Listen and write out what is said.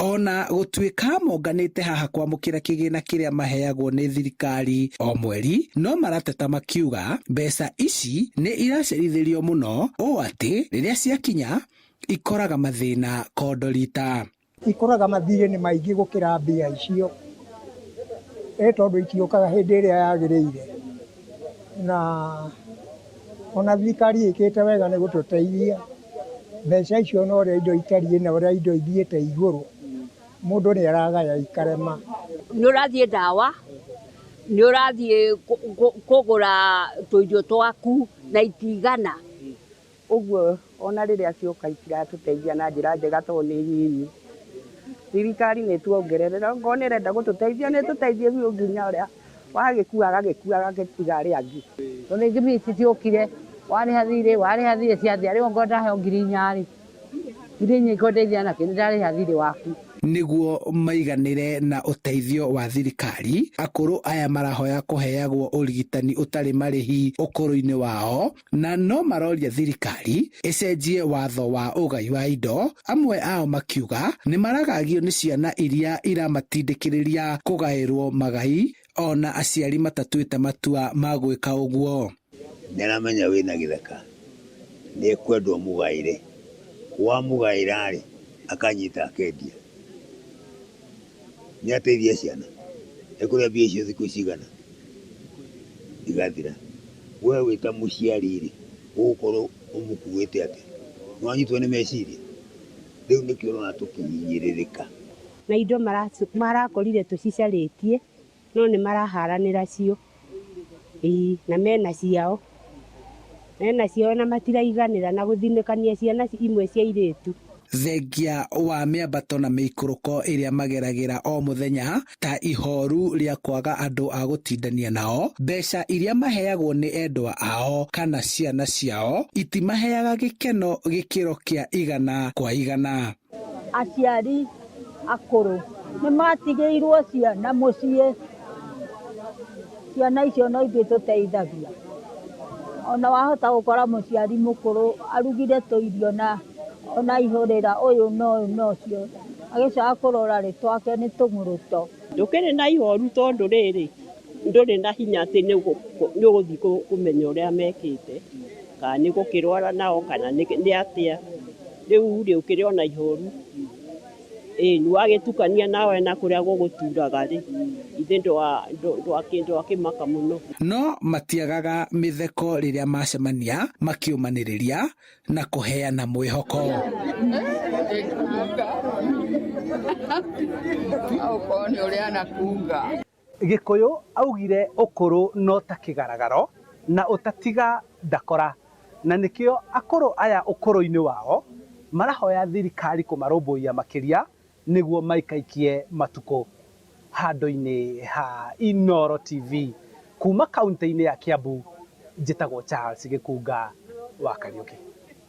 Ona gũtuĩka monganĩte haha kwamũkĩra kĩgĩna kĩrĩa maheagwo nĩ thirikari o mweri, no marateta makiuga mbeca ici nĩ iracerithĩrio mũno, ũũ atĩ rĩrĩa ciakinya ikoraga mathĩna kondorita. Ikoraga mathirĩ nĩ maingĩ gũkĩra mbia icio, tondũ itiokaga hĩndĩ ĩrĩa yagĩrĩire, na ona thirikari ĩkĩte wega nĩ gũtũteithia. Mbeca icio no ũrĩa indo itariĩ na ũrĩa indo ithiĩte igũrũ, mũndũ nĩ aragaya ikarema. Nĩ ũrathiĩ ndawa, nĩ ũrathiĩ kũgũra tũirio twaku na itigana. Ũguo ona rĩrĩa cioka itiratũteithia na njĩra njega tondũ nĩ nyinyi. Thirikari nĩ tuongerera, okorwo nĩ ĩrenda gũtũteithia nĩ tũteithie biũ nginya ũrĩa wagĩkua agagĩtiga arĩa angĩ. Tondũ ingĩ mĩci ciokire, warĩha thirĩ ciathia, rĩu ongorwo ndaheo 4,000 ngiri inya ikondeithia nakĩ, nĩ ndarĩha thirĩ waku. Nĩguo maiganĩre na ũteithio wa thirikari, akũrũ aya marahoya kũheagwo ũrigitani ũtarĩ marĩhi ũkũrũ-inĩ wao, na no maroria thirikari ĩcenjie watho wa ũgai wa indo. Amwe ao makiuga nĩ maragagio nĩ ciana iria iramatindĩkĩrĩria kũgaĩrwo magai, ona aciari matatuĩte matua ma gwĩka ũguo. Nĩ aramenya wĩna gĩthaka, nĩ ekwendwo mũgaĩre, wamũgaĩra-rĩ akanyita akendia. Nĩ ateithia ciana, ekũrĩa mbia icio thikũ cigana igathira. We wĩta mũciari-rĩ ũgũkorwo ũmũkuĩte atĩ nĩwanyitwo nĩ meciria. Rĩu nĩkĩo ũrona tũkĩhinyĩrĩrĩka. Na indo marakorire tũcicarĩtie, no nĩ maraharanĩra cio. Na mena ciao na matiraiganĩra na gũthinĩkania ciana imwe cia airĩtu. Thengia wa mĩambato na mĩikũrũko ĩrĩa mageragĩra o mũthenya ta ihoru rĩa kwaga andũ a gũtindania nao, mbeca iria maheagwo nĩ endwa ao kana ciana ciao itimaheaga gĩkeno gĩkĩro kĩa igana kwa igana. Aciari akũrũ nĩ matigĩirwo ciana mũciĩ, ciana icio no ingĩtũteithagia. Ona wahota gũkora mũciari mũkũrũ arugire tũirio na ona ihũrĩra ũyũ nocio, agĩcoka kũrora rĩ twake nĩ tũng'ũrũto. Ndũkĩrĩ na ihoru tondũ rĩrĩ ndũrĩ na hinya atĩ nĩ ũgũthiĩ kũmenya ũrĩa mekĩte, kana nĩ gũkĩrwara nao kana nĩ atĩa. Rĩu rĩ ũkĩrĩ ona ihoru, nĩ wagĩtukania nawe na kũrĩa gũgũturaga-rĩ, ithe ndwakĩmaka mũno. No matiagaga mĩtheko rĩrĩa macemania makĩũmanĩrĩria na kũheana mwĩhoko. Gĩkũyũ augire ũkũrũ no ta kĩgaragaro na ũtatiga ndakora, na nĩkĩo akũrũ aya ũkũrũ-inĩ wao marahoya thirikari kũmarũmbũiya makĩria nĩguo maikaikie matukũ. Handũ-inĩ ha Inooro TV kuma kaunti-inĩ ya Kiambu, njĩtagwo Charles Gĩkunga wa Kariũki.